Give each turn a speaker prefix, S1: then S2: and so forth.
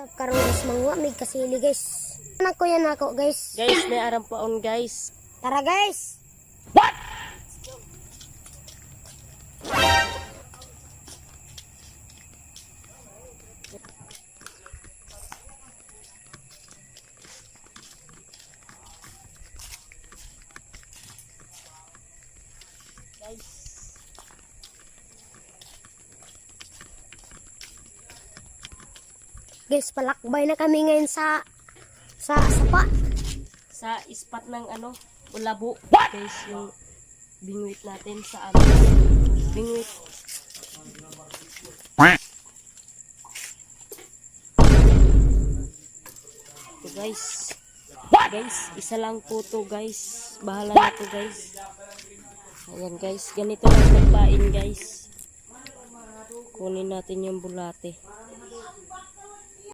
S1: Karon guys mangwa mig kasili guys. Anak ko yan ako guys.
S2: Guys, may aram paon guys.
S1: Tara guys. Guys, palakbay na kami ngayon sa sapa.
S2: Sa ispat ng ulabo. Guys, yung bingwit natin sa bingwit. Ito guys. Guys, isa lang po to guys. Bahala na to guys. Ayan guys, ganito lang pagpain guys. Kunin natin yung bulate.